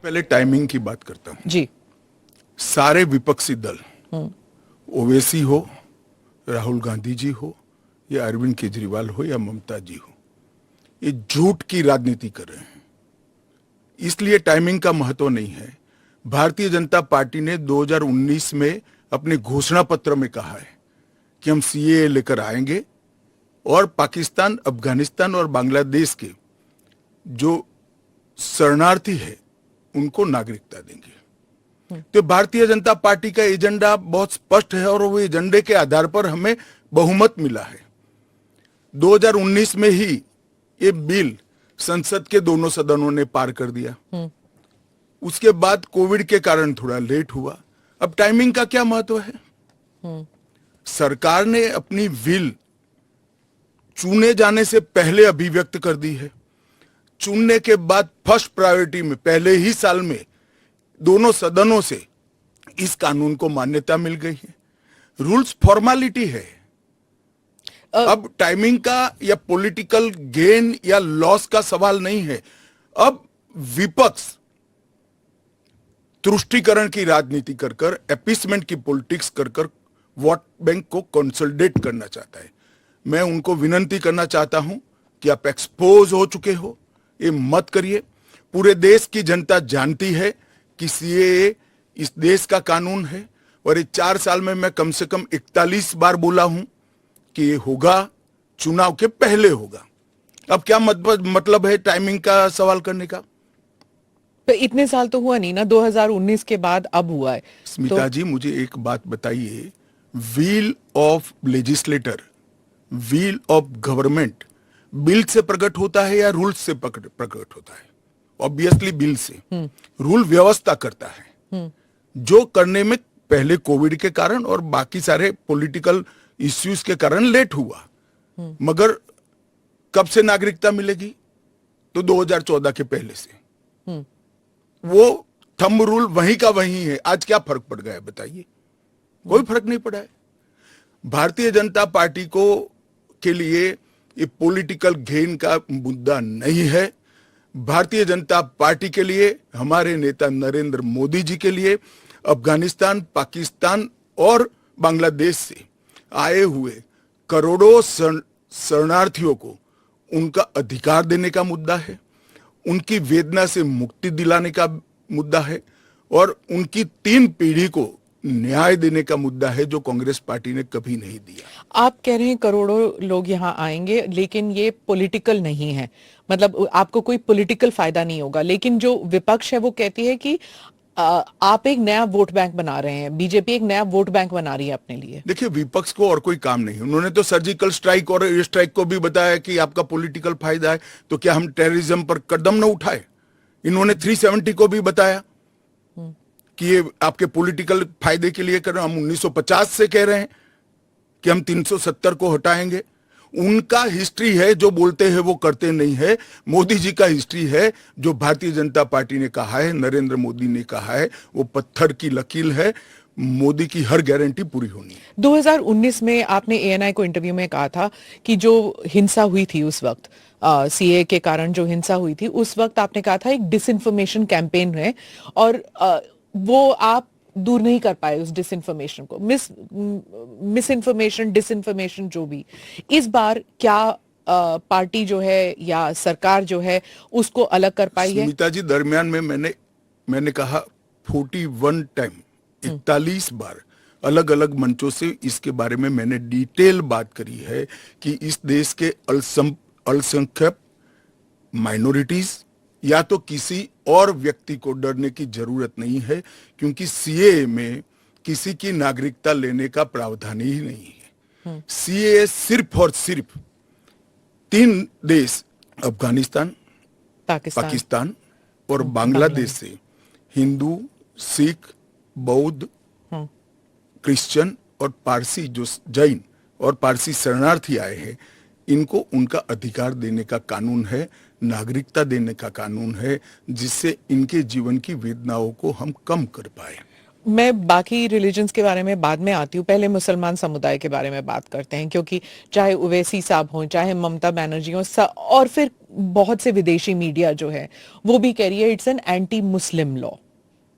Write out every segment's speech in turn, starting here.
पहले टाइमिंग की बात करता हूं। जी। सारे विपक्षी दल, ओवैसी हो, राहुल गांधी जी हो, या अरविंद केजरीवाल हो, या ममता जी हो, ये झूठ की राजनीति कर रहे हैं। इसलिए टाइमिंग का महत्व नहीं है। भारतीय जनता पार्टी ने 2019 में अपने घोषणा पत्र में कहा है कि हम सीएए लेकर आएंगे और पाकिस्तान, अफगानिस्तान और बांग्लादेश के जो शरणार्थी है उनको नागरिकता देंगे। तो भारतीय जनता पार्टी का एजेंडा बहुत स्पष्ट है और वो एजेंडे के आधार पर हमें बहुमत मिला है। 2019 में ही ये बिल संसद के दोनों सदनों ने पार कर दिया। उसके बाद कोविड के कारण थोड़ा लेट हुआ। अब टाइमिंग का क्या महत्व है? सरकार ने अपनी विल चुने जाने से पहले अभिव्यक्त कर दी है। चुनने के बाद फर्स्ट प्रायोरिटी में पहले ही साल में दोनों सदनों से इस कानून को मान्यता मिल गई है। रूल्स फॉर्मेलिटी है। अब टाइमिंग का या पॉलिटिकल गेन या लॉस का सवाल नहीं है। अब विपक्ष तुष्टीकरण की राजनीति कर कर, एपीसमेंट की पॉलिटिक्स कर कर वोट बैंक को कंसोलिडेट करना चाहता है। मैं उनको विनती करना चाहता हूं कि आप एक्सपोज हो चुके हो, ये मत करिए। पूरे देश की जनता जानती है कि सीएए इस देश का कानून है और ये 4 साल में मैं कम से कम 41 बार बोला हूं कि ये होगा, चुनाव के पहले होगा। अब क्या मतलब है टाइमिंग का सवाल करने का? तो इतने साल तो हुआ नहीं ना, 2019 के बाद अब हुआ है। स्मिता जी, मुझे एक बात बताइए, wheel of legislator, wheel of government bill से प्रकट होता है या रूल से प्रकट होता है? ऑब्वियसली बिल से। रूल व्यवस्था करता है, जो करने में पहले कोविड के कारण और बाकी सारे पॉलिटिकल इश्यूज के कारण लेट हुआ। मगर कब से नागरिकता मिलेगी? तो 2014 के पहले से। वो थंब रूल वहीं का वहीं है। आज क्या फर्क पड़ गया है बताइए? कोई फर्क नहीं पड़ा है। भारतीय जनता पार्टी को के लिए ये पॉलिटिकल गेन का मुद्दा नहीं है। भारतीय जनता पार्टी के लिए, हमारे नेता नरेंद्र मोदी जी के लिए अफगानिस्तान, पाकिस्तान और बांग्लादेश से आए हुए करोड़ों शरणार्थियों को उनका अधिकार देने का मुद्दा है, उनकी वेदना से मुक्ति दिलाने का मुद्दा है और उनकी 3 पीढ़ी को न्याय देने का मुद्दा है, जो कांग्रेस पार्टी ने कभी नहीं दिया। आप कह रहे हैं करोड़ों लोग यहाँ आएंगे, लेकिन ये पॉलिटिकल नहीं है, मतलब आपको कोई पॉलिटिकल फायदा नहीं होगा। लेकिन जो विपक्ष है वो कहती है कि आप एक नया वोट बैंक बना रहे हैं, बीजेपी एक नया वोट बैंक बना रही है अपने लिए। देखिए, विपक्ष को और कोई काम नहीं। उन्होंने तो सर्जिकल स्ट्राइक और एयर स्ट्राइक को भी बताया कि आपका पॉलिटिकल फायदा है, तो क्या हम टेररिज्म पर कदम न उठाए? इन्होंने 370 को भी बताया कि ये आपके पॉलिटिकल फायदे के लिए कर रहे हैं। हम 1950 से कह रहे हैं कि हम 370 को हटाएंगे। उनका हिस्ट्री है, जो बोलते हैं वो करते नहीं है। मोदी जी का हिस्ट्री है, जो भारतीय जनता पार्टी ने कहा है, नरेंद्र मोदी ने कहा है, वो पत्थर की लकीर है। मोदी की हर गारंटी पूरी होनी है। 2019 में आपने एएनआई को इंटरव्यू में कहा था कि जो हिंसा हुई थी उस वक्त, सीए के कारण जो हिंसा हुई थी, उस वक्त आपने कहा था एक डिसइंफॉर्मेशन कैंपेन है और वो आप दूर नहीं कर पाए उस डिसइंफॉर्मेशन को, मिस इन्फॉर्मेशन, डिसइंफॉर्मेशन, जो भी। इस बार क्या पार्टी जो है या सरकार जो है उसको अलग कर पाई है? स्मिता जी, दरमियान में मैंने कहा 41 टाइम, 41 बार अलग अलग मंचों से इसके बारे में मैंने डिटेल बात करी है कि इस देश के अल्पसंख्यक माइनॉरिटीज या तो किसी और व्यक्ति को डरने की जरूरत नहीं है, क्योंकि सीएए में किसी की नागरिकता लेने का प्रावधान ही नहीं है। सीएए सिर्फ और सिर्फ 3 देश, अफगानिस्तान, पाकिस्तान और बांग्लादेश से हिंदू, सिख, बौद्ध, क्रिश्चियन और पारसी, जो जैन और पारसी शरणार्थी आए हैं, इनको उनका अधिकार देने का कानून है, नागरिकता देने का कानून है, जिससे इनके जीवन की वेदनाओं को हम कम कर पाए। मैं बाकी रिलीजन्स के बारे में बाद में आती हूँ, पहले मुसलमान समुदाय के बारे में बात करते हैं, क्योंकि चाहे ओवैसी साहब हों, चाहे ममता बनर्जी हो, और फिर बहुत से विदेशी मीडिया जो है वो भी कह रही है it's an anti Muslim law,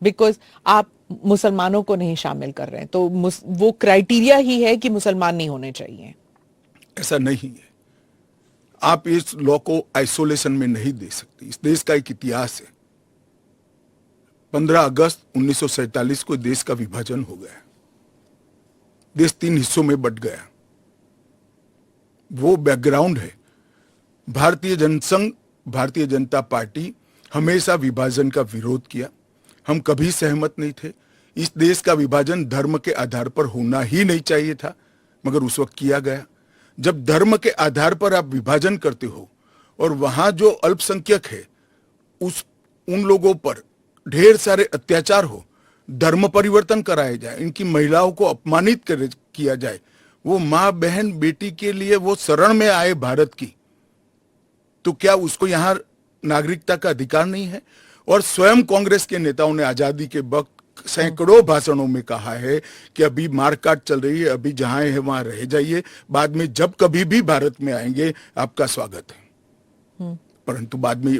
because आप मुसलमानों को नहीं शामिल कर रहे हैं, तो वो क्राइटेरिया ही है कि मुसलमान नहीं होने चाहिए। ऐसा नहीं है। आप इस लॉ को आइसोलेशन में नहीं दे सकते। इस देश का एक इतिहास है। 15 अगस्त 1947 को देश का विभाजन हो गया। देश 3 हिस्सों में बंट गया। वो बैकग्राउंड है। भारतीय जनसंघ, भारतीय जनता पार्टी हमेशा विभाजन का विरोध किया। हम कभी सहमत नहीं थे। इस देश का विभाजन धर्म के आधार पर होना ही नहीं चाहिए था, मगर उस वक्त किया गया। जब धर्म के आधार पर आप विभाजन करते हो और वहां जो अल्पसंख्यक है उन लोगों पर ढेर सारे अत्याचार हो, धर्म परिवर्तन कराया जाए, इनकी महिलाओं को अपमानित किया जाए, वो माँ बहन बेटी के लिए वो शरण में आए भारत की, तो क्या उसको यहां नागरिकता का अधिकार नहीं है? और स्वयं कांग्रेस के नेताओं ने आजादी के वक्त सैकड़ों भाषणों में कहा है कि अभी मारकाट चल रही है, अभी जहां है वहां रह जाइए, बाद में जब कभी भी भारत में आएंगे आपका स्वागत है। परंतु बाद में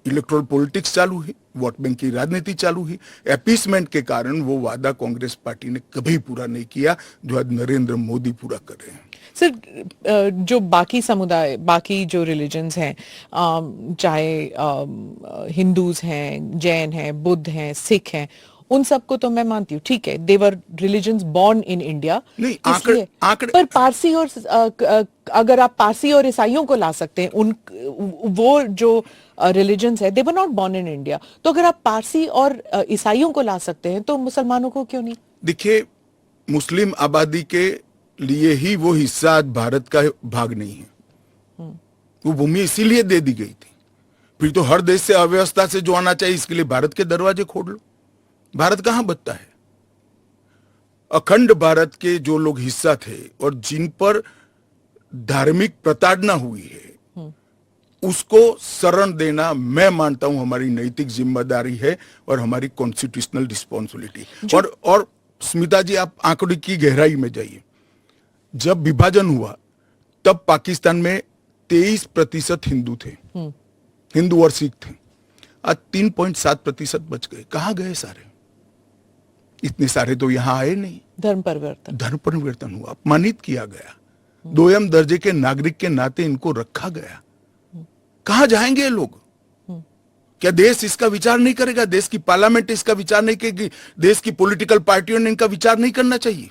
इलेक्टोरल पॉलिटिक्स चालू हुई, वोट बैंक की राजनीति चालू हुई। अपीसमेंट के कारण वो वादा कांग्रेस पार्टी ने कभी पूरा नहीं किया जो आज नरेंद्र मोदी पूरा कर रहे हैं। सर, जो बाकी समुदाय, बाकी जो रिलीजन्स हैं, चाहे हिंदूज हैं, जैन हैं, बुद्ध हैं, सिख हैं, उन सबको तो मैं मानती हूँ, ठीक है, देवर रिलीजन्स बॉर्न इन इंडिया। नहीं, आंकड़े पर पारसी और अगर आप पारसी और ईसाइयों को ला सकते हैं, वो जो रिलीजन्स है, they were not born in India, तो अगर आप पारसी और ईसाइयों को ला सकते हैं तो मुसलमानों को क्यों नहीं? देखिए, मुस्लिम आबादी के लिए ही वो हिस्सा आज भारत का भाग नहीं है। वो भूमि इसीलिए दे दी गई थी। फिर तो हर देश से अव्यवस्था से जो आना चाहिए, इसके लिए भारत के दरवाजे खोल लो। भारत कहां बचता है? अखंड भारत के जो लोग हिस्सा थे और जिन पर धार्मिक प्रताड़ना हुई है, उसको शरण देना मैं मानता हूं हमारी नैतिक जिम्मेदारी है और हमारी कॉन्स्टिट्यूशनल रिस्पॉन्सिबिलिटी। और स्मिता जी, आप आंकड़े की गहराई में जाइए। जब विभाजन हुआ तब पाकिस्तान में 23% हिंदू थे, हिंदू और सिख थे। आज 3.7% बच गए। कहां गए सारे? इतने सारे तो यहां आए नहीं। धर्म परिवर्तन हुआ, अपमानित किया गया, दोयम दर्जे के नागरिक के नाते इनको रखा गया। कहां जाएंगे ये लोग? क्या देश इसका विचार नहीं करेगा? देश की पार्लियामेंट इसका विचार नहीं करेगी? देश की पॉलिटिकल पार्टियों ने इनका विचार नहीं करना चाहिए?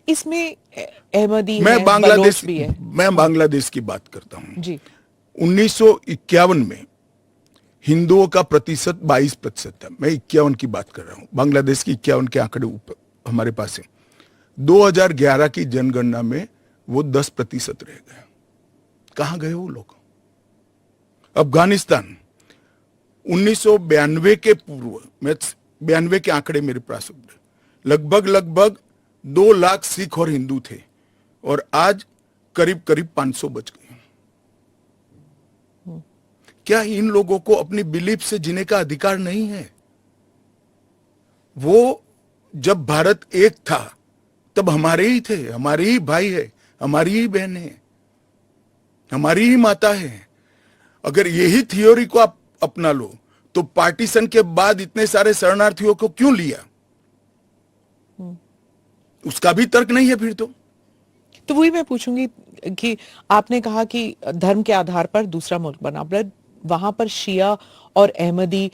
इसमें अहमदी मैं बांग्लादेश भी है। मैं बांग्लादेश की बात करता हूं जी। 1951 में हिंदुओं का प्रतिशत 22% था। मैं 51 की बात कर रहा हूं। बांग्लादेश की 51 के आंकड़े ऊपर हमारे पास है। 2011 की जनगणना में वो 10% रह गए। कहां गए वो लोग? अफगानिस्तान 1992 के पूर्व, मैं 92 के आंकड़े मेरे पास लगभग 2 लाख सिख और हिंदू थे और आज करीब 500 बच गए। क्या इन लोगों को अपनी बिलीफ से जीने का अधिकार नहीं है? वो जब भारत एक था तब हमारे ही थे, हमारे ही भाई है, हमारी ही बहन है, हमारी ही माता है। अगर यही थ्योरी को आप अपना लो तो पार्टीशन के बाद इतने सारे शरणार्थियों को क्यों लिया? उसका भी तर्क नहीं है फिर तो वही मैं पूछूंगी कि आपने कहा कि धर्म के आधार पर दूसरा मुल्क बना, पर वहां पर शिया और अहमदी,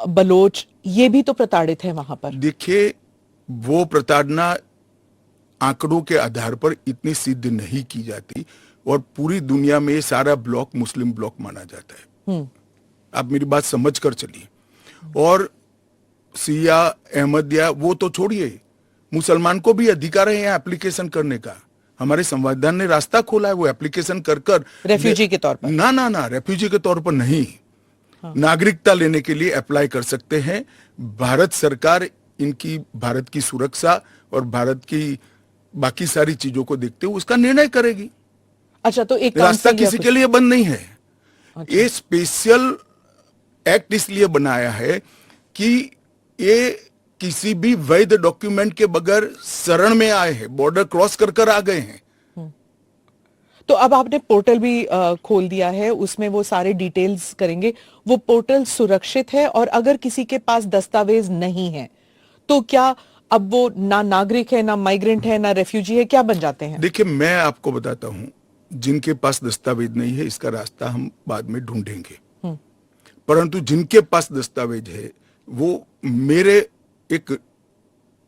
बलोच, ये भी तो प्रताड़ित है वहां पर। देखिए, वो प्रताड़ना आंकड़ों के आधार पर इतनी सिद्ध नहीं की जाती और पूरी दुनिया में सारा ब्लॉक मुस्लिम ब्लॉक माना जाता है। आप मेरी बात समझ कर चलिए। और शिया, अहमदिया वो तो छोड़िए, मुसलमान को भी अधिकार है यहाँ एप्लीकेशन करने का। हमारे संविधान ने रास्ता खोला है वो एप्लीकेशन कर रेफ्यूजी के तौर पर। ना, रेफ्यूजी के तौर पर नहीं, नागरिकता लेने के लिए अप्लाई कर सकते हैं। भारत सरकार इनकी भारत की सुरक्षा और भारत की बाकी सारी चीजों को देखते हुए उसका निर्णय करेगी। अच्छा, तो एक रास्ता किसी के लिए बंद नहीं है। अच्छा। ये स्पेशल एक्ट इसलिए बनाया है कि ये किसी भी वैध डॉक्यूमेंट के बगैर शरण में आए हैं, बॉर्डर क्रॉस कर कर आ गए हैं। तो अब आपने पोर्टल भी खोल दिया है, उसमें वो सारे डिटेल्स करेंगे। वो पोर्टल सुरक्षित है? और अगर किसी के पास दस्तावेज नहीं है तो क्या अब वो ना नागरिक है, ना माइग्रेंट है, ना रेफ्यूजी है, क्या बन जाते हैं? देखिए, मैं आपको बताता हूं, जिनके पास दस्तावेज नहीं है इसका रास्ता हम बाद में ढूंढेंगे, परंतु जिनके पास दस्तावेज है वो मेरे एक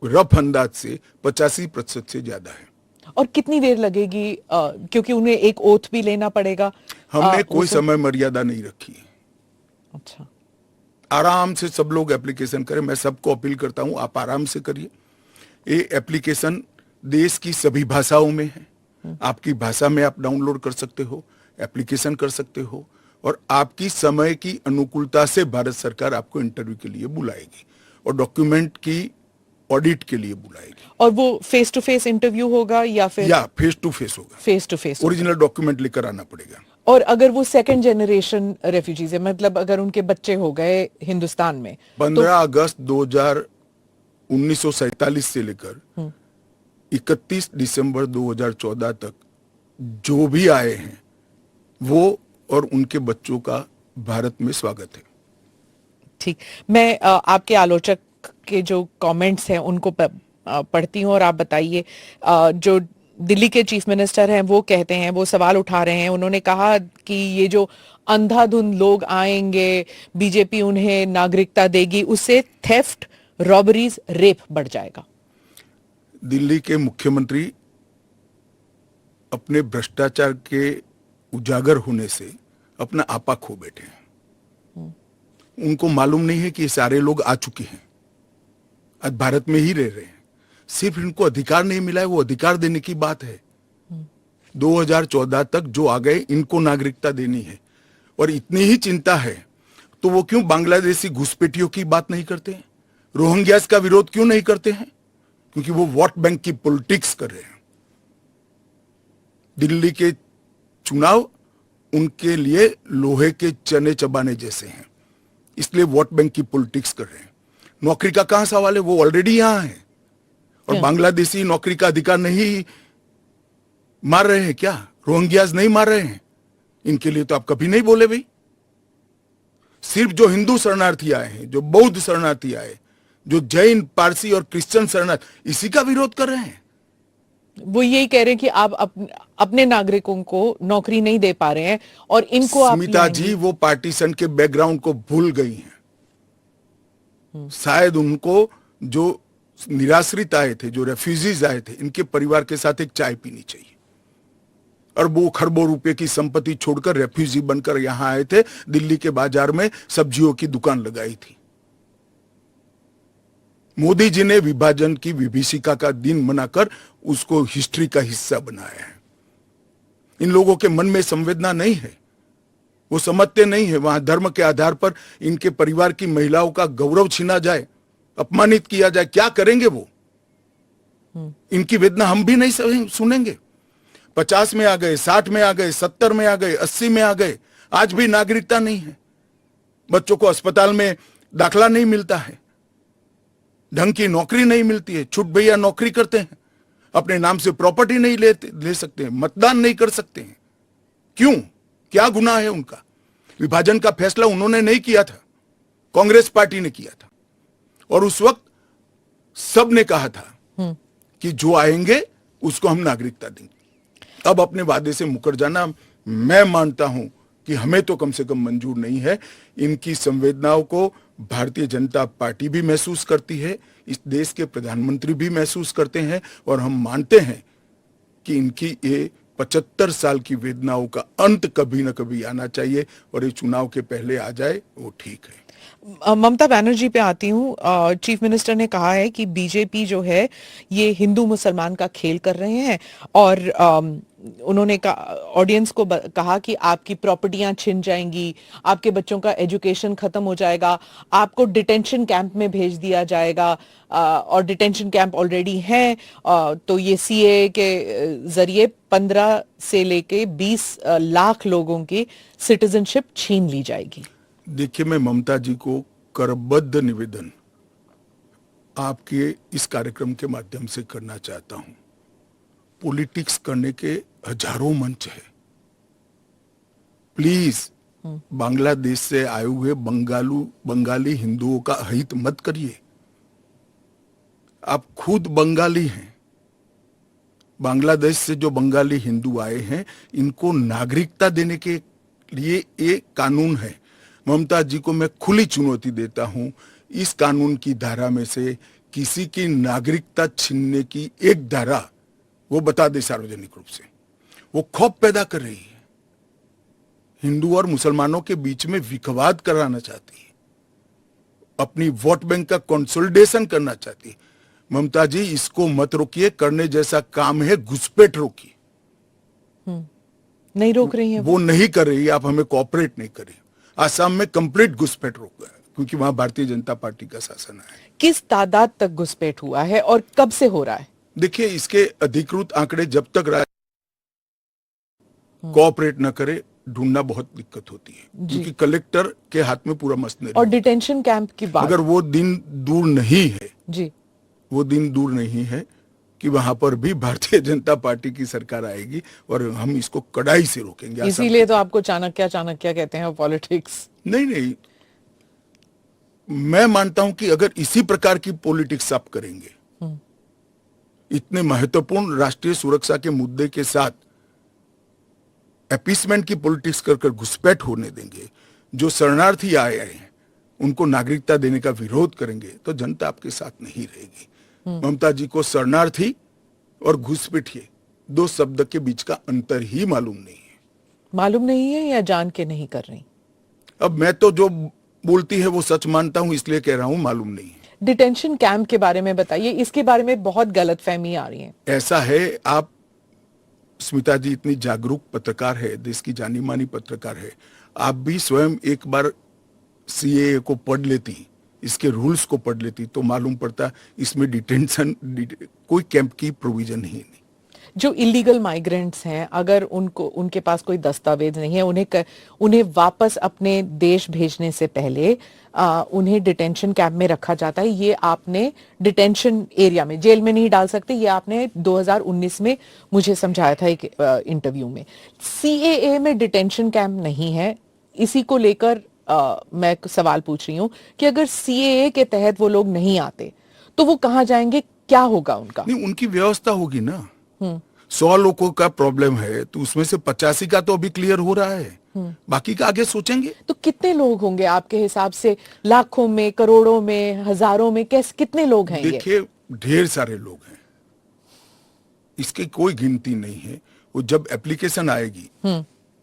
रफ अंदाज से 85% से ज्यादा है। और कितनी देर लगेगी, क्योंकि उन्हें एक ओथ भी लेना पड़ेगा? हमने कोई उसे- समय मर्यादा नहीं रखी है। अच्छा। आराम से सब लोग एप्लीकेशन करें। मैं सबको अपील करता हूं, आप आराम से करिए। ये एप्लीकेशन देश की सभी भाषाओं में है। आपकी भाषा में आप डाउनलोड कर सकते हो, एप्लीकेशन कर सकते हो, और आपकी समय की अनुकूलता से भारत सरकार आपको इंटरव्यू के लिए बुलाएगी और डॉक्यूमेंट की ऑडिट के लिए बुलाएगी। और वो फेस टू फेस इंटरव्यू होगा या फिर या फेस टू फेस होगा? Face to face? Original document लेकर आना पड़ेगा। और अगर वो सेकंड जनरेशन रेफ्यूजीज है, मतलब अगर उनके बच्चे हो गए हिंदुस्तान में, 15 अगस्त 1947 से लेकर 31 दिसंबर 2014 तक जो भी आए हैं वो और उनके बच्चों का भारत में स्वागत है। ठीक। मैं आपके आलोचक के जो कमेंट्स हैं उनको पढ़ती हूँ, और आप बताइए। जो दिल्ली के चीफ मिनिस्टर हैं वो कहते हैं, वो सवाल उठा रहे हैं। उन्होंने कहा कि ये जो अंधाधुंध लोग आएंगे, बीजेपी उन्हें नागरिकता देगी, उससे थेफ्ट, रॉबरीज, रेप बढ़ जाएगा। दिल्ली के मुख्यमंत्री अपने भ्रष्टाचार के उजागर होने से अपना आपा खो बैठे हैं। उनको मालूम नहीं है कि ये सारे लोग आ चुके हैं, आज भारत में ही रह रहे हैं। सिर्फ इनको अधिकार नहीं मिला है, वो अधिकार देने की बात है। 2014 तक जो आ गए इनको नागरिकता देनी है। और इतनी ही चिंता है तो वो क्यों बांग्लादेशी घुसपैठियों की बात नहीं करते हैं, रोहिंग्यास का विरोध क्यों नहीं करते हैं? क्योंकि वो वोट बैंक की पॉलिटिक्स कर रहे हैं। दिल्ली के चुनाव उनके लिए लोहे के चने चबाने जैसे हैं, इसलिए वोट बैंक की पॉलिटिक्स कर रहे हैं। नौकरी का कहां सवाल है, वो ऑलरेडी यहां है। और बांग्लादेशी नौकरी का अधिकार नहीं मार रहे हैं क्या? रोहिंग्यास नहीं मार रहे हैं? इनके लिए तो आप कभी नहीं बोले भाई। सिर्फ जो हिंदू शरणार्थी आए हैं, जो बौद्ध शरणार्थी आए, जो जैन, पारसी और क्रिश्चियन शरणार्थी, इसी का विरोध कर रहे हैं। वो यही कह रहे हैं कि आप अपने नागरिकों को नौकरी नहीं दे पा रहे हैं और इनको आप स्मिता जी वो पार्टीशन के बैकग्राउंड को भूल गई हैं। शायद उनको जो निराश्रित आए थे, जो रेफ्यूजीज आए थे, इनके परिवार के साथ एक चाय पीनी चाहिए। अरबों खरबों रुपए की संपत्ति छोड़कर रेफ्यूजी बनकर यहां आए थे, दिल्ली के बाजार में सब्जियों की दुकान लगाई थी। मोदी जी ने विभाजन की विभीषिका का दिन मनाकर उसको हिस्ट्री का हिस्सा बनाया है। इन लोगों के मन में संवेदना नहीं है, वो समझते नहीं है वहां धर्म के आधार पर इनके परिवार की महिलाओं का गौरव छीना जाए, अपमानित किया जाए, क्या करेंगे वो? इनकी वेदना हम भी नहीं सुनेंगे। 50 में आ गए, 60 में आ गए, 70 में आ गए, 80 में आ गए, आज भी नागरिकता नहीं है। बच्चों को अस्पताल में दाखला नहीं मिलता है, ढंग की नौकरी नहीं मिलती है, छुट भैया नौकरी करते हैं, अपने नाम से प्रॉपर्टी नहीं ले सकते हैं, मतदान नहीं कर सकते हैं। क्यों? क्या गुनाह है उनका? विभाजन का फैसला उन्होंने नहीं किया था, कांग्रेस पार्टी ने किया था। और उस वक्त सब ने कहा था कि जो आएंगे उसको हम नागरिकता देंगे। अब अपने वादे से मुकर जाना, मैं मानता हूं कि हमें तो कम से कम मंजूर नहीं है। इनकी संवेदनाओं को भारतीय जनता पार्टी भी महसूस करती है, इस देश के प्रधानमंत्री भी महसूस करते हैं, और हम मानते हैं कि इनकी ये 75 साल की वेदनाओं का अंत कभी न कभी आना चाहिए, और ये चुनाव के पहले आ जाए वो ठीक है। ममता बनर्जी पे आती हूँ। चीफ मिनिस्टर ने कहा है कि बीजेपी जो है ये हिंदू मुसलमान का खेल कर रहे हैं, और उन्होंने ऑडियंस को कहा कि आपकी प्रॉपर्टियां छिन जाएंगी, आपके बच्चों का एजुकेशन खत्म हो जाएगा, आपको डिटेंशन कैंप में भेज दिया जाएगा, और डिटेंशन कैंप ऑलरेडी हैं। तो ये सीए के जरिए 15 से लेके 20 लाख लोगों की सिटीजनशिप छीन ली जाएगी। देखिए, मैं ममता जी को करबद्ध निवेदन आपके इस कार्यक्रम के माध्यम से करना चाहता हूं। पॉलिटिक्स करने के हजारों मंच है। प्लीज बांग्लादेश से आए हुए बंगाली हिंदुओं का हित मत करिए। आप खुद बंगाली हैं। बांग्लादेश से जो बंगाली हिंदू आए हैं, इनको नागरिकता देने के लिए एक कानून है। ममता जी को मैं खुली चुनौती देता हूं, इस कानून की धारा में से किसी की नागरिकता छीनने की एक धारा वो बता दे सार्वजनिक रूप से। वो खौफ पैदा कर रही है, हिंदू और मुसलमानों के बीच में विखवाद कराना चाहती है, अपनी वोट बैंक का कंसोलिडेशन करना चाहती है। ममता जी, इसको मत रोकिए। करने जैसा काम है, घुसपैठ रोकिए। नहीं रोक रही है वो नहीं कर रही। आप हमें कोऑपरेट नहीं करिए। आसाम में कंप्लीट घुसपैठ रोक गया, क्योंकि वहां भारतीय जनता पार्टी का शासन है। किस तादाद तक घुसपैठ हुआ है और कब से हो रहा है? देखिए, इसके अधिकृत आंकड़े जब तक कोऑपरेट न करे, ढूंढना बहुत दिक्कत होती है, क्योंकि कलेक्टर के हाथ में पूरा मसले। और डिटेंशन कैंप की बात, अगर वो दिन दूर नहीं है जी, वो दिन दूर नहीं है कि वहां पर भी भारतीय जनता पार्टी की सरकार आएगी और हम इसको कड़ाई से रोकेंगे। इसीलिए तो आपको चाणक्य कहते हैं पॉलिटिक्स। नहीं, मैं मानता हूं कि अगर इसी प्रकार की पॉलिटिक्स आप करेंगे, इतने महत्वपूर्ण राष्ट्रीय सुरक्षा के मुद्दे के साथ अपीसमेंट की पॉलिटिक्स कर घुसपैठ होने देंगे, जो शरणार्थी आए हैं उनको नागरिकता देने का विरोध करेंगे, तो जनता आपके साथ नहीं रहेगी। ममता जी को शरणार्थी और घुसपैठिए दो शब्द के बीच का अंतर ही मालूम नहीं है या जान के नहीं कर रही? अब मैं तो जो बोलती है वो सच मानता हूं, इसलिए कह रहा हूं मालूम नहीं है। डिटेंशन कैंप के बारे में बताइए, इसके बारे में बहुत गलतफहमी आ रही है। ऐसा है, आप स्मिता जी इतनी जागरूक पत्रकार है, देश की जानी मानी पत्रकार है, आप भी स्वयं एक बार सीएए को पढ़ लेती, इसके रूल्स को पढ़ लेती, तो मालूम पड़ता इसमें कोई कैंप की प्रोविजन ही नहीं। जो इलीगल माइग्रेंट्स हैं, अगर उनके पास कोई दस्तावेज नहीं है, उन्हें वापस अपने देश भेजने से पहले उन्हें डिटेंशन कैंप में रखा जाता है। ये आपने डिटेंशन एरिया में, जेल में नहीं डाल सकते, ये आपने 2019 में मुझे समझाया था एक इंटरव्यू में। सीएए में डिटेंशन कैंप नहीं है। इसी को लेकर मैं सवाल पूछ रही हूं कि अगर सीएए के तहत वो लोग नहीं आते तो वो कहां जाएंगे, क्या होगा उनका? नहीं, उनकी व्यवस्था होगी ना। 100 लोगों का प्रॉब्लम है तो उसमें से 85 का तो अभी क्लियर हो रहा है, बाकी का आगे सोचेंगे। तो कितने लोग होंगे आपके हिसाब से? लाखों में, करोड़ों में, हजारों में, कितने लोग हैं? देखिए, ढेर सारे लोग हैं, इसकी कोई गिनती नहीं है। वो जब एप्लीकेशन आएगी,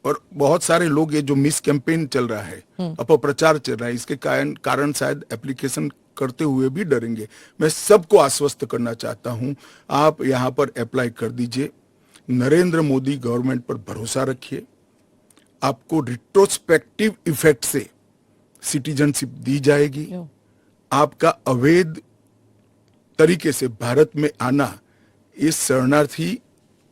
और बहुत सारे लोग, ये जो मिस कैंपेन चल रहा है, अपप्रचार चल रहा है, इसके कारण शायद एप्लीकेशन करते हुए भी डरेंगे। मैं सबको आश्वस्त करना चाहता हूं, आप यहां पर अप्लाई कर दीजिए। नरेंद्र मोदी गवर्नमेंट पर भरोसा रखिए। आपको रिट्रोस्पेक्टिव इफेक्ट से सिटीजनशिप दी जाएगी। आपका अवैध तरीके से भारत में आना, इस शरणार्थी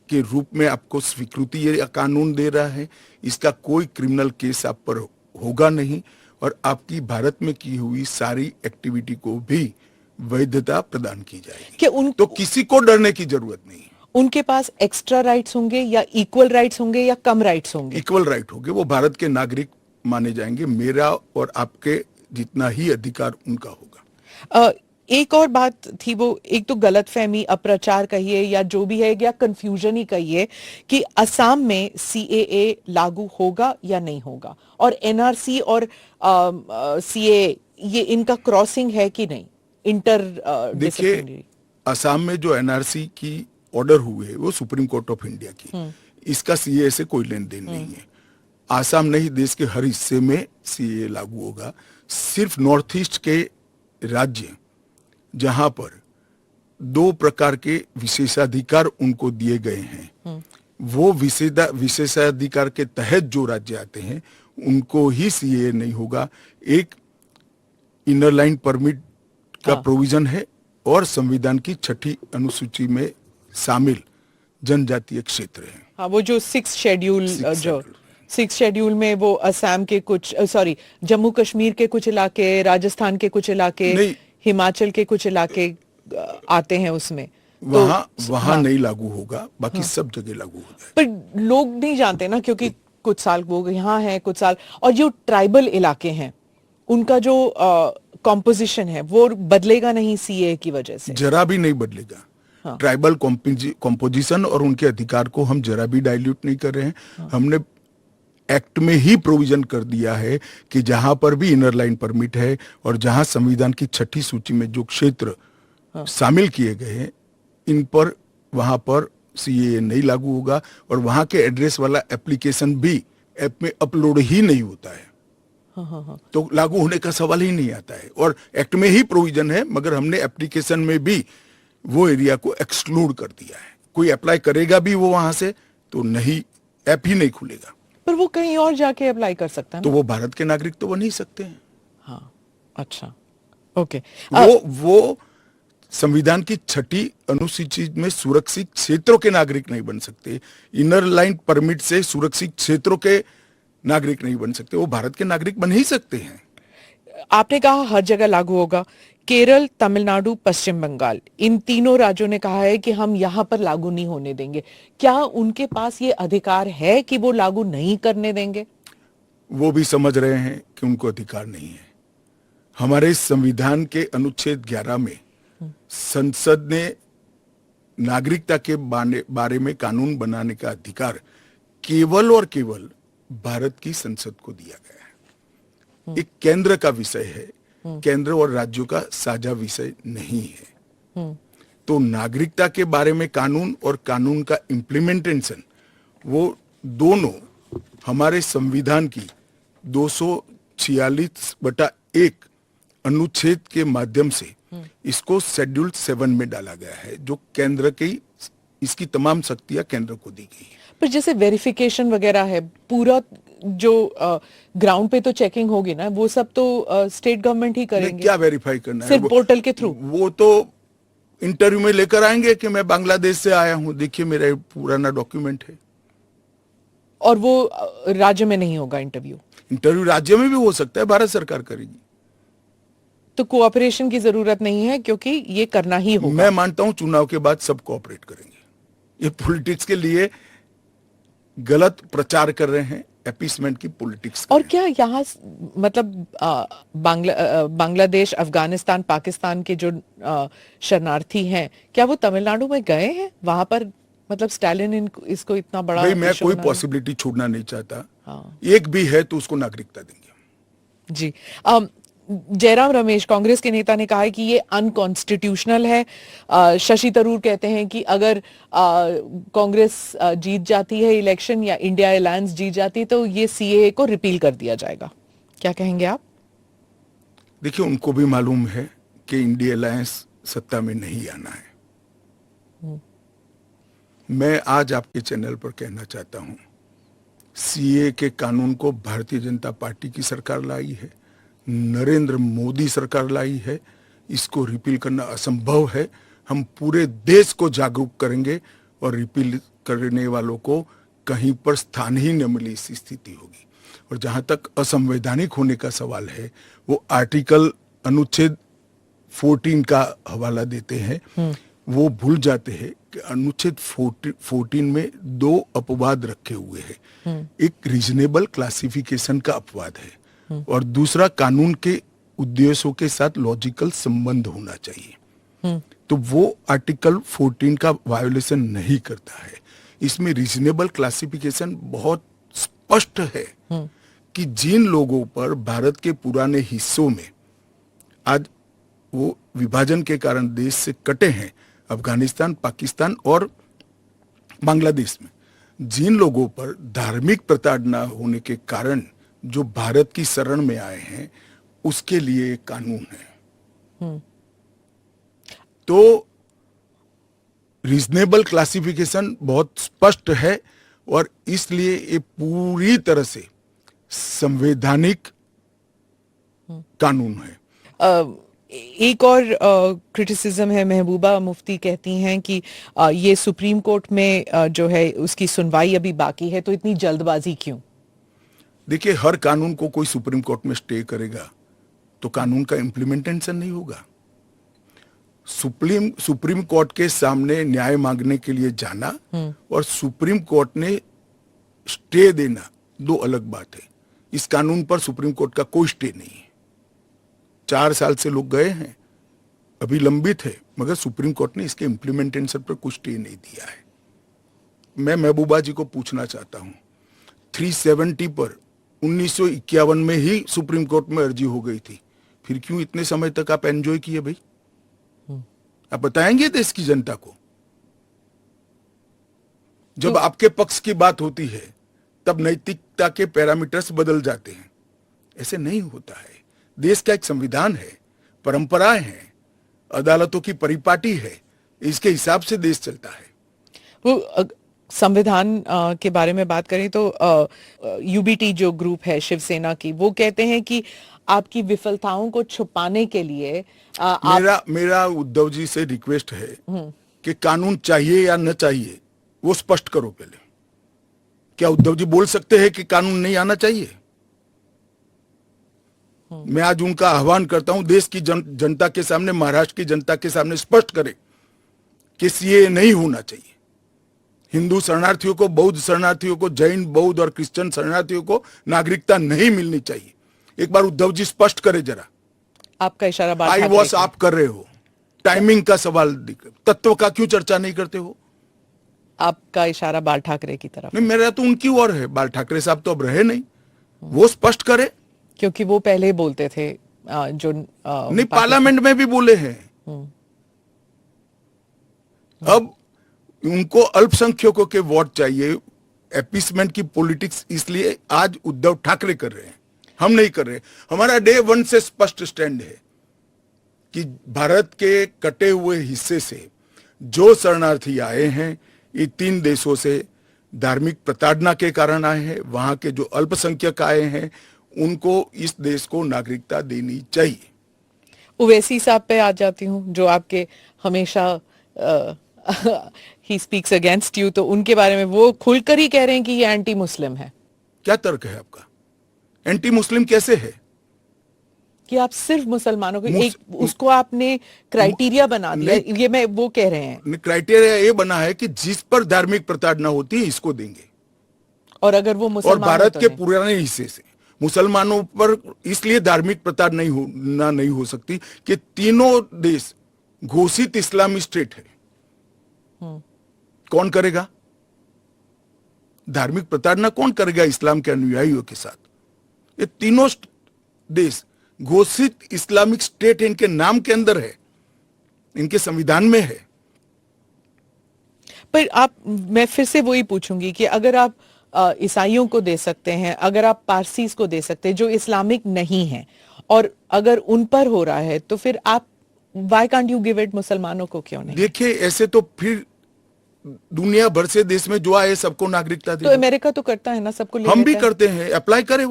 के रूप में आपको स्वीकृति ये कानून दे रहा है। इसका कोई क्रिमिनल केस आप पर होगा नहीं, और आपकी भारत में की हुई सारी एक्टिविटी को भी वैधता प्रदान की जाएगी। तो किसी को डरने की जरूरत नहीं है। उनके पास एक्स्ट्रा राइट्स होंगे या इक्वल राइट्स होंगे या कम राइट्स होंगे? इक्वल राइट होंगे। वो भारत के नागरिक माने जाएंगे। मेरा और आपके जितना ही अधिकार उनका होगा। एक और बात थी, वो एक तो गलतफहमी, अप्रचार कहिए या जो भी है, या कंफ्यूजन ही कहिए, कि असम में सीएए लागू होगा या नहीं होगा, और एनआरसी और सीएए ये इनका क्रॉसिंग है कि नहीं, इंटर देखिए, असम में जो एनआरसी की ऑर्डर हुए वो सुप्रीम कोर्ट ऑफ इंडिया की, इसका सीएए से कोई लेन देन नहीं है। आसाम नहीं, देश के हर हिस्से में सीएए लागू होगा। सिर्फ नॉर्थ ईस्ट के राज्य जहां पर 2 प्रकार के विशेषाधिकार उनको दिए गए हैं, वो विशेषाधिकार के तहत जो राज्य आते हैं उनको ही सीएए नहीं होगा। एक इनर लाइन परमिट का प्रोविजन है, और संविधान की 6ठी अनुसूची में शामिल जनजातीय क्षेत्र है। हाँ, वो जो 6 शेड्यूल में वो असम के कुछ, जम्मू कश्मीर के कुछ इलाके, राजस्थान के कुछ इलाके, हिमाचल के कुछ इलाके आते हैं उसमें, वहां नहीं लागू होगा, बाकी सब जगह लागू हो जाए। पर लोग नहीं जानते ना, क्योंकि कुछ साल वो यहाँ है, कुछ साल, और जो ट्राइबल इलाके हैं उनका जो कॉम्पोजिशन है वो बदलेगा नहीं सीए की वजह से। जरा भी नहीं बदलेगा। हाँ। ट्राइबल कॉम्पोजिशन और उनके अधिकार को हम जरा भी डाइल्यूट नहीं कर रहे हैं। हाँ। हमने एक्ट में ही प्रोविजन कर दिया है कि जहां पर भी इनर लाइन परमिट है और जहां संविधान की 6ठी सूची में जो क्षेत्र शामिल किए गए हैं, इन पर वहां पर सीएए नहीं लागू होगा और वहां के एड्रेस वाला एप्लीकेशन भी ऐप में अपलोड ही नहीं होता है। तो लागू होने का सवाल ही नहीं आता है। और एक्ट में ही प्रोविजन है, मगर हमने एप्लीकेशन में भी वो एरिया को एक्सक्लूड कर दिया है। कोई अप्लाई करेगा भी वो वहां से तो नहीं, ऐप ही नहीं खुलेगा। पर वो कहीं और जाके अप्लाई कर सकता है ना? तो वो भारत के नागरिक तो बन ही सकते हैं। हाँ, अच्छा, ओके। वो संविधान की 6ठी अनुसूची में सुरक्षित क्षेत्रों के नागरिक नहीं बन सकते। इनर लाइन परमिट से सुरक्षित क्षेत्रों के नागरिक नहीं बन सकते। वो भारत के नागरिक बन ही सकते हैं। आपने कहा हर जगह लागू होगा। केरल, तमिलनाडु, पश्चिम बंगाल, इन तीनों राज्यों ने कहा है कि हम यहां पर लागू नहीं होने देंगे। क्या उनके पास ये अधिकार है कि वो लागू नहीं करने देंगे? वो भी समझ रहे हैं कि उनको अधिकार नहीं है। हमारे संविधान के अनुच्छेद 11 में संसद ने नागरिकता के बारे में कानून बनाने का अधिकार केवल और केवल भारत की संसद को दिया गया है। एक केंद्र का विषय है, केंद्र और राज्यों का साझा विषय नहीं है। तो नागरिकता के बारे में कानून और कानून का इम्प्लीमेंटेशन, वो दोनों हमारे संविधान की 246/1 अनुच्छेद के माध्यम से इसको शेड्यूल 7 में डाला गया है, जो केंद्र की, इसकी तमाम शक्तियां केंद्र को दी गई है। पर जैसे वेरिफिकेशन वगैरह है, पूरा जो ग्राउंड पे तो चेकिंग होगी ना, वो सब तो स्टेट गवर्नमेंट ही करेंगे। क्या वेरीफाई करना है? सिर्फ पोर्टल के थ्रू? वो तो इंटरव्यू में लेकर आएंगे कि मैं बांग्लादेश से आया हूं, देखिए मेरा पुराना डॉक्यूमेंट है। और वो राज्य में नहीं होगा इंटरव्यू? इंटरव्यू राज्य में भी हो सकता है, भारत सरकार करेगी। तो कोऑपरेशन की जरूरत नहीं है, क्योंकि ये करना ही होगा। मैं मानता हूं चुनाव के बाद सब कोऑपरेट करेंगे। ये पॉलिटिक्स के लिए गलत प्रचार कर रहे हैं, एपीसमेंट की पॉलिटिक्स। और क्या यहाँ मतलब बांग्लादेश, अफगानिस्तान, पाकिस्तान के जो शरणार्थी हैं, क्या वो तमिलनाडु में गए हैं? वहां पर मतलब स्टालिन इसको इतना बड़ा, भाई मैं कोई पॉसिबिलिटी छोड़ना नहीं चाहता। हाँ। एक भी है तो उसको नागरिकता देंगे। जी। जयराम रमेश, कांग्रेस के नेता, ने कहा है कि ये अनकॉन्स्टिट्यूशनल है। शशि थरूर कहते हैं कि अगर कांग्रेस जीत जाती है इलेक्शन या इंडिया अलायंस जीत जाती है तो ये सीएए को रिपील कर दिया जाएगा। क्या कहेंगे आप? देखिए, उनको भी मालूम है कि इंडिया अलायंस सत्ता में नहीं आना है। मैं आज आपके चैनल पर कहना चाहता हूं, सीए के कानून को भारतीय जनता पार्टी की सरकार लाई है, नरेंद्र मोदी सरकार लाई है। इसको रिपील करना असंभव है। हम पूरे देश को जागरूक करेंगे और रिपील करने वालों को कहीं पर स्थान ही न मिले, इस स्थिति होगी। और जहां तक असंवैधानिक होने का सवाल है, वो आर्टिकल अनुच्छेद 14 का हवाला देते हैं। वो भूल जाते हैं कि अनुच्छेद 14 में 2 अपवाद रखे हुए हैं। एक रीजनेबल क्लासिफिकेशन का अपवाद है और दूसरा कानून के उद्देश्यों के साथ लॉजिकल संबंध होना चाहिए। तो वो आर्टिकल 14 का वायोलेशन नहीं करता है। इसमें रीजनेबल क्लासिफिकेशन बहुत स्पष्ट है कि जिन लोगों पर भारत के पुराने हिस्सों में आज वो विभाजन के कारण देश से कटे हैं, अफगानिस्तान, पाकिस्तान और बांग्लादेश में, जिन लोगों पर धार्मिक प्रताड़ना होने के कारण जो भारत की शरण में आए हैं, उसके लिए एक कानून है। तो रीजनेबल क्लासिफिकेशन बहुत स्पष्ट है और इसलिए ये पूरी तरह से संवैधानिक कानून है। एक और क्रिटिसिज्म है, महबूबा मुफ्ती कहती हैं कि ये सुप्रीम कोर्ट में जो है उसकी सुनवाई अभी बाकी है, तो इतनी जल्दबाजी क्यों? देखिए, हर कानून को कोई सुप्रीम कोर्ट में स्टे करेगा तो कानून का इम्प्लीमेंटेशन नहीं होगा। सुप्रीम कोर्ट के सामने न्याय मांगने के लिए जाना और सुप्रीम कोर्ट ने स्टे देना दो अलग बात है। इस कानून पर सुप्रीम कोर्ट का कोई स्टे नहीं है। 4 साल से लोग गए हैं, अभी लंबित है, मगर सुप्रीम कोर्ट ने इसके इम्प्लीमेंटेशन पर कुछ स्टे नहीं दिया है। मैं महबूबा जी को पूछना चाहता हूं, 370 पर 1951 में ही सुप्रीम कोर्ट में अर्जी हो गई थी, फिर क्यों इतने समय तक आप एंजॉय किए भाई? आप बताएंगे देश की जनता को? जब आपके पक्ष की बात होती है तब नैतिकता के पैरामीटर्स बदल जाते हैं। ऐसे नहीं होता है। देश का एक संविधान है, परंपराएं हैं, अदालतों की परिपाटी है, इसके हिसाब से देश चलता है। वो संविधान के बारे में बात करें तो यूबीटी जो ग्रुप है शिवसेना की, वो कहते हैं कि आपकी विफलताओं को छुपाने के लिए मेरा उद्धव जी से रिक्वेस्ट है कि कानून चाहिए या न चाहिए वो स्पष्ट करो पहले। क्या उद्धव जी बोल सकते हैं कि कानून नहीं आना चाहिए? मैं आज उनका आह्वान करता हूं, देश की जनता के सामने, महाराष्ट्र की जनता के सामने स्पष्ट करें कि सीए नहीं होना चाहिए। हिंदू शरणार्थियों को, बौद्ध शरणार्थियों को, जैन, बौद्ध और क्रिश्चियन शरणार्थियों को नागरिकता नहीं मिलनी चाहिए। एक बार उद्धव जी स्पष्ट करे जरा। आपका इशारा आई वॉस आप कर रहे हो, टाइमिंग का सवाल, तत्व का क्यों चर्चा नहीं करते हो? आपका इशारा बाल ठाकरे की तरफ। नहीं, मेरा तो उनकी ओर है। बाल ठाकरे साहब तो अब रहे नहीं, वो स्पष्ट करे। क्योंकि वो पहले बोलते थे नहीं, पार्लियामेंट में भी बोले हैं। अब उनको अल्पसंख्यकों के वोट चाहिए। एपीसमेंट की पॉलिटिक्स इसलिए आज उद्धव ठाकरे कर रहे हैं, हम नहीं कर रहे। हमारा डे 1 से स्पष्ट स्टैंड है कि भारत के कटे हुए हिस्से से जो शरणार्थी आए हैं, ये 3 देशों से धार्मिक प्रताड़ना के कारण आए हैं। वहां के जो अल्पसंख्यक आए हैं उनको इस देश को नागरिकता देनी चाहिए। ओवैसी साहब पे आ जाती हूँ, जो आपके हमेशा ही स्पीक्स अगेंस्ट यू, तो उनके बारे में वो खुलकर ही कह रहे हैं कि ये एंटी मुस्लिम है। क्या तर्क है आपका? एंटी मुस्लिम कैसे है? कि आप सिर्फ मुसलमानों को एक उसको आपने क्राइटेरिया बना दिया। ये मैं वो कह रहे हैं, क्राइटेरिया ये बना है कि जिस पर धार्मिक प्रताड़ना होती है इसको देंगे। और अगर वो और भारत के पुराने हिस्से से मुसलमानों पर इसलिए धार्मिक प्रताड़ना नहीं हो सकती कि तीनों देश घोषित इस्लामी स्टेट है। कौन करेगा धार्मिक प्रताड़ना? कौन करेगा इस्लाम के अनुयायियों के साथ? ये तीनों देश घोषित इस्लामिक स्टेट इनके नाम के अंदर है, इनके संविधान में है। पर मैं फिर से वही पूछूंगी कि अगर आप ईसाइयों को दे सकते हैं, अगर आप पारसीज को दे सकते हैं जो इस्लामिक नहीं है, और अगर उन पर हो रहा है, तो फिर आप why can't you give it मुसलमानों को क्यों नहीं? देखिए, ऐसे तो फिर दुनिया भर से देश में जो आए सबको नागरिकता दे। तो अमेरिका तो करता है ना, सबको ले हम भी लेता है। करते हैं, अप्लाई करे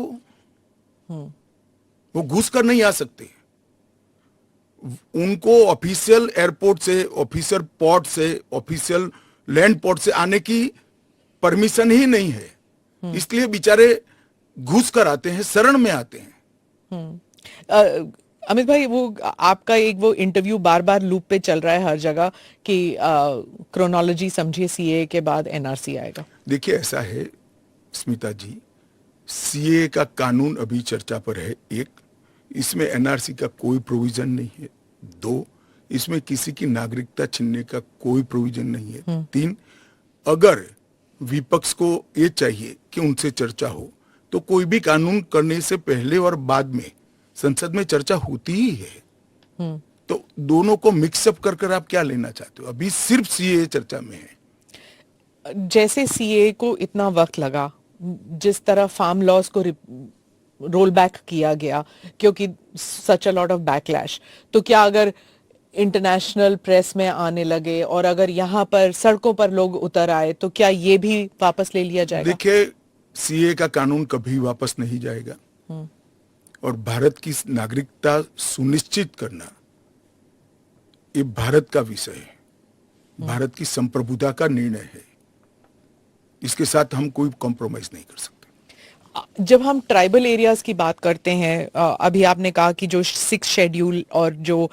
वो घुस कर नहीं आ सकते। उनको ऑफिशियल एयरपोर्ट से, ऑफिशियल पोर्ट से, ऑफिशियल लैंड पोर्ट से आने की परमिशन ही नहीं है। इसलिए बेचारे घुस कर आते हैं, शरण में आते हैं। अमित भाई, वो आपका एक वो इंटरव्यू बार बार लूप पे चल रहा है हर जगह कि क्रोनोलॉजी समझिए, सीए के बाद एनआरसी आएगा। देखिए, ऐसा है स्मिता जी, सीए का कानून अभी चर्चा पर है। एक, इसमें एनआरसी का कोई प्रोविजन नहीं है। 2, इसमें किसी की नागरिकता छीनने का कोई प्रोविजन नहीं है। 3, अगर विपक्ष को ये चाहिए कि उनसे चर्चा हो, तो कोई भी कानून करने से पहले और बाद में संसद में चर्चा होती ही है। तो दोनों को मिक्सअप कर आप क्या लेना चाहते हो? अभी सिर्फ सीए चर्चा में है। जैसे सीए को इतना वक्त लगा, जिस तरह फार्म लॉज को रोल बैक किया गया क्योंकि सच अ लॉट ऑफ बैकलैश, तो क्या अगर इंटरनेशनल प्रेस में आने लगे और अगर यहाँ पर सड़कों पर लोग उतर आए, तो क्या ये भी वापस ले लिया जाएगा? देखिए, सीए का कानून कभी वापस नहीं जाएगा, और भारत की नागरिकता सुनिश्चित करना ये भारत का विषय है, भारत की संप्रभुता का निर्णय है। इसके साथ हम कोई कॉम्प्रोमाइज नहीं कर सकते। जब हम ट्राइबल एरियाज की बात करते हैं, अभी आपने कहा कि जो 6 शेड्यूल और जो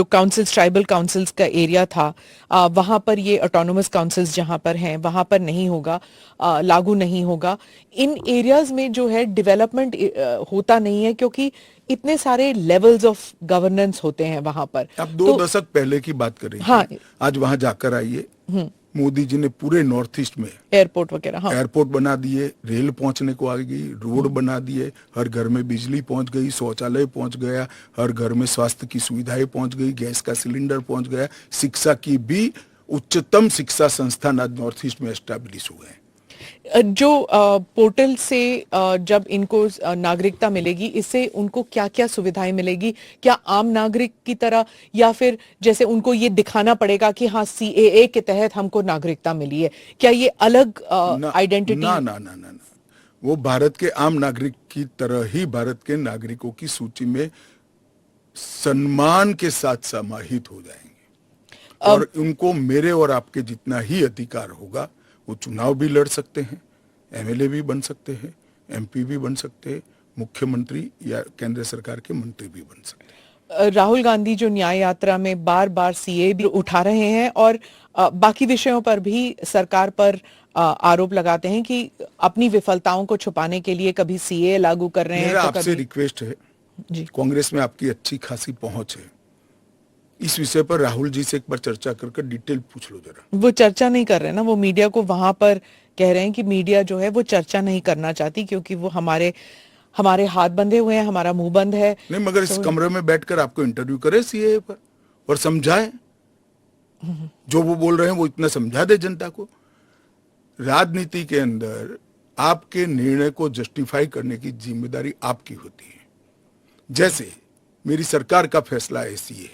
काउंसिल्स, ट्राइबल काउंसिल्स का एरिया था, वहां पर ये ऑटोनोमस काउंसिल्स जहां पर हैं वहां पर नहीं होगा, लागू नहीं होगा। इन एरियाज में जो है डेवलपमेंट होता नहीं है, क्योंकि इतने सारे लेवल्स ऑफ गवर्नेंस होते हैं वहां पर। आप 2 दशक पहले की बात कर रही हाँ। हैं। आज वहां जाकर आइए, मोदी जी ने पूरे नॉर्थ ईस्ट में एयरपोर्ट वगैरह, हाँ। एयरपोर्ट बना दिए, रेल पहुंचने को आ गई, रोड बना दिए, हर घर में बिजली पहुंच गई, शौचालय पहुंच गया, हर घर में स्वास्थ्य की सुविधाएं पहुंच गई, गैस का सिलेंडर पहुंच गया, शिक्षा की भी उच्चतम शिक्षा संस्थान आज नॉर्थ ईस्ट में एस्टैब्लिश हुए हैं। जो पोर्टल से जब इनको नागरिकता मिलेगी, इससे उनको क्या क्या सुविधाएं मिलेगी? क्या आम नागरिक की तरह, या फिर जैसे उनको ये दिखाना पड़ेगा कि हाँ सीएए के तहत हमको नागरिकता मिली है? क्या ये अलग आइडेंटिटी? ना ना ना ना ना, वो भारत के आम नागरिक की तरह ही भारत के नागरिकों की सूची में सम्मान के साथ समाहित हो जाएंगे, और उनको मेरे और आपके जितना ही अधिकार होगा। वो चुनाव भी लड़ सकते हैं, एमएलए भी बन सकते हैं, एमपी भी बन सकते हैं, मुख्यमंत्री या केंद्र सरकार के मंत्री भी बन सकते हैं। राहुल गांधी जो न्याय यात्रा में बार बार सीए भी उठा रहे हैं, और बाकी विषयों पर भी सरकार पर आरोप लगाते हैं कि अपनी विफलताओं को छुपाने के लिए कभी सीए लागू कर रहे हैं मेरा तो आपसे कभी। रिक्वेस्ट है, जी। कांग्रेस में आपकी अच्छी खासी पहुंच है, इस विषय पर राहुल जी से एक बार चर्चा कर डिटेल पूछ लो जरा। वो चर्चा नहीं कर रहे ना, वो मीडिया को वहां पर कह रहे हैं कि मीडिया जो है वो चर्चा नहीं करना चाहती, क्योंकि वो हमारे हाथ बंधे हुए हैं, हमारा मुंह बंद है। नहीं, मगर इस कमरे में बैठकर आपको इंटरव्यू करे सीए पर और समझाए, जो वो बोल रहे हैं वो इतना समझा दे जनता को। राजनीति के अंदर आपके निर्णय को जस्टिफाई करने की जिम्मेदारी आपकी होती है। जैसे मेरी सरकार का फैसला है सीए,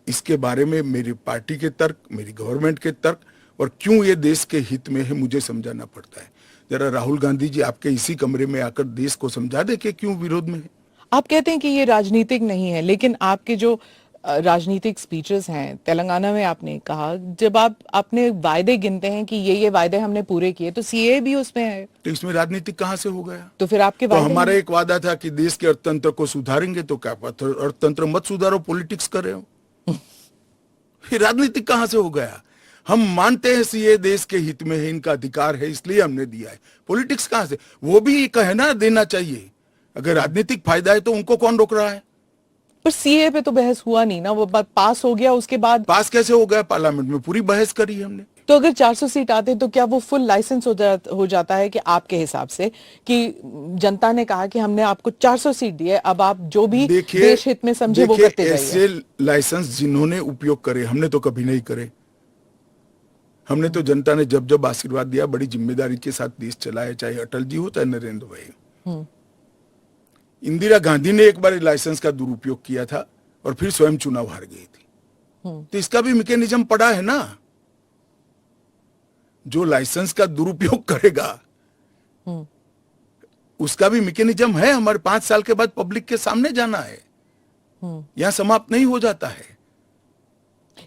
इसके बारे में मेरी पार्टी के तर्क, मेरी गवर्नमेंट के तर्क, और क्यों ये देश के हित में है मुझे समझाना पड़ता है। जरा राहुल गांधी जी आपके इसी कमरे में आकर देश को समझा दे कि क्यों विरोध में है। आप कहते हैं कि ये राजनीतिक नहीं है, लेकिन आपके जो राजनीतिक स्पीचेस हैं, तेलंगाना में आपने कहा, जब आप अपने वायदे गिनते हैं कि ये वायदे हमने पूरे किए, तो सीए भी उसमें है। तो इसमें राजनीतिक कहां से हो गया? तो फिर आपके तो वायदे हमारा एक वादा था कि देश के अर्थतंत्र को सुधारेंगे, तो क्या अर्थतंत्र मत सुधारो, पॉलिटिक्स कर रहे हो। ये राजनीतिक कहां से हो गया? हम मानते हैं सीए देश के हित में है, इनका अधिकार है, इसलिए हमने दिया है। पॉलिटिक्स कहां से? वो भी कहना देना चाहिए। अगर राजनीतिक फायदा है तो उनको कौन रोक रहा है? पर सीए पे तो बहस हुआ नहीं ना, वो पास हो गया, उसके बाद पास कैसे हो गया? पार्लियामेंट में पूरी बहस करी हमने। तो अगर 400 सीट आते तो क्या वो फुल लाइसेंस हो जाता है कि आपके हिसाब से कि जनता ने कहा कि हमने आपको 400 सीट दी है, अब आप जो भी देश हित में समझे वो करते जाइए। ऐसे लाइसेंस जिन्होंने उपयोग करे, हमने तो कभी नहीं करे। हमने तो जनता ने जब जब आशीर्वाद दिया बड़ी जिम्मेदारी के साथ देश चलाया, चाहे अटल जी हो चाहे नरेंद्र भाई। इंदिरा गांधी ने एक बार लाइसेंस का दुरुपयोग किया था और फिर स्वयं चुनाव हार गई थी। तो इसका भी मैकेनिज्म पड़ा है ना। जो लाइसेंस का दुरुपयोग करेगा उसका भी मैकेनिज्म है। हमारे 5 साल के बाद पब्लिक के सामने जाना है, यहां समाप्त नहीं हो जाता है।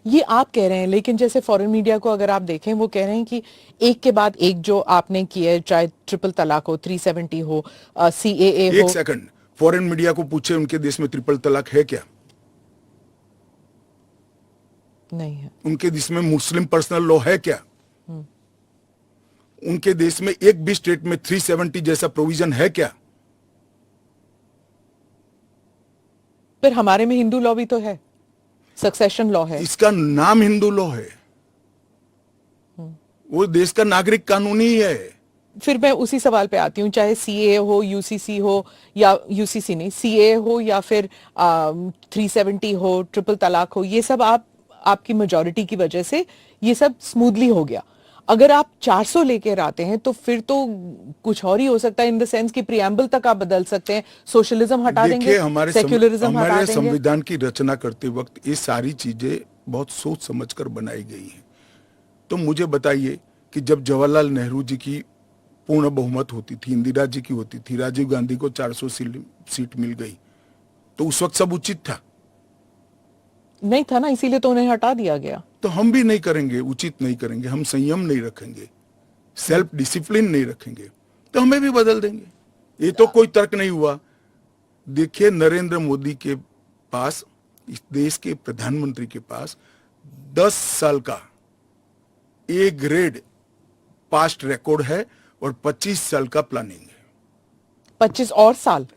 ये आप कह रहे हैं, लेकिन जैसे फॉरेन मीडिया को अगर आप देखें, वो कह रहे हैं कि एक के बाद एक जो आपने किया है, चाहे ट्रिपल तलाक हो, 370 हो, सीएए हो। एक सेकंड, फॉरेन मीडिया को पूछे उनके देश में ट्रिपल तलाक है क्या? नहीं है। उनके देश में मुस्लिम पर्सनल लॉ है क्या? उनके देश में एक भी स्टेट में 370 जैसा प्रोविजन है क्या? फिर हमारे में हिंदू लॉ भी तो है, सक्सेशन लॉ है। इसका नाम हिंदू लॉ है, वो देश का नागरिक कानून ही है। फिर मैं उसी सवाल पे आती हूँ, चाहे सीए हो, यूसीसी हो, या यूसीसी नहीं, सीए हो, या फिर 370 हो, ट्रिपल तलाक हो, ये सब आपकी मेजॉरिटी की वजह से ये सब स्मूथली हो गया। अगर आप 400 लेकर आते हैं तो फिर तो कुछ और ही हो सकता है, इन द सेंस कि प्रियम्बल तक आप बदल सकते हैं, सोशलिज्म हटा देंगे, सेक्युलरिज्म हटा देंगे। संविधान की रचना करते वक्त ये सारी चीजें बहुत सोच समझकर बनाई गई हैं। तो मुझे बताइए कि जब जवाहरलाल नेहरू जी की पूर्ण बहुमत होती थी, इंदिरा जी की होती थी, राजीव गांधी को 400 सीट मिल गई, तो उस वक्त सब उचित था? नहीं था ना, इसीलिए तो उन्हें हटा दिया गया। तो हम भी नहीं करेंगे, उचित नहीं करेंगे, हम संयम नहीं रखेंगे, सेल्फ डिसिप्लिन नहीं रखेंगे। तो हमें भी बदल देंगे। ये तो कोई तर्क नहीं हुआ। देखिए, नरेंद्र मोदी के पास, इस देश के प्रधानमंत्री के पास 10 साल का ए ग्रेड पास्ट रिकॉर्ड है और 25 साल का प्लानिंग है। 25 और साल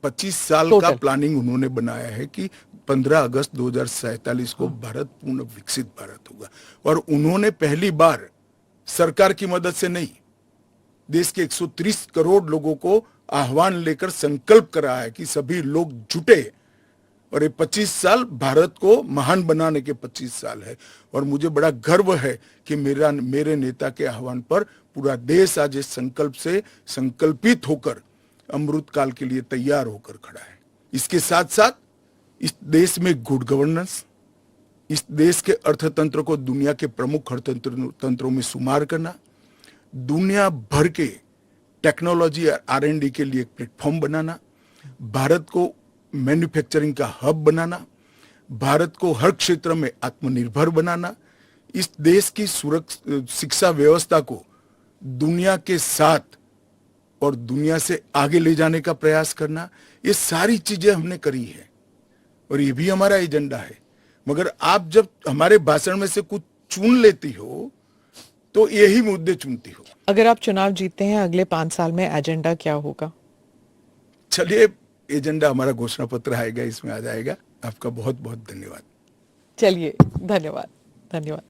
25 साल Total. का प्लानिंग उन्होंने बनाया है कि 15 अगस्त 2047 को भारत पूर्ण विकसित भारत होगा। और उन्होंने पहली बार सरकार की मदद से नहीं, देश के 130 करोड़ लोगों को आह्वान लेकर संकल्प करा है कि सभी लोग जुटे। और ये 25 साल भारत को महान बनाने के 25 साल है। और मुझे बड़ा गर्व है कि मेरे नेता के आह्वान पर पूरा देश आज इस संकल्प से संकल्पित होकर अमृत काल के लिए तैयार होकर खड़ा है। इसके साथ साथ इस देश में गुड गवर्नेंस, इस देश के अर्थतंत्र को दुनिया के प्रमुख अर्थतंत्रों में शुमार करना, दुनिया भर के टेक्नोलॉजी और R&D के लिए एक प्लेटफॉर्म बनाना, भारत को मैन्युफैक्चरिंग का हब बनाना, भारत को हर क्षेत्र में आत्मनिर्भर बनाना, इस देश की शिक्षा व्यवस्था को दुनिया के साथ और दुनिया से आगे ले जाने का प्रयास करना, ये सारी चीजें हमने करी है और ये भी हमारा एजेंडा है। मगर आप जब हमारे भाषण में से कुछ चुन लेती हो तो यही मुद्दे चुनती हो। अगर आप चुनाव जीतते हैं अगले 5 साल में एजेंडा क्या होगा? चलिए, एजेंडा हमारा घोषणा पत्र आएगा, इसमें आ जाएगा। आपका बहुत बहुत धन्यवाद। चलिए, धन्यवाद। धन्यवाद।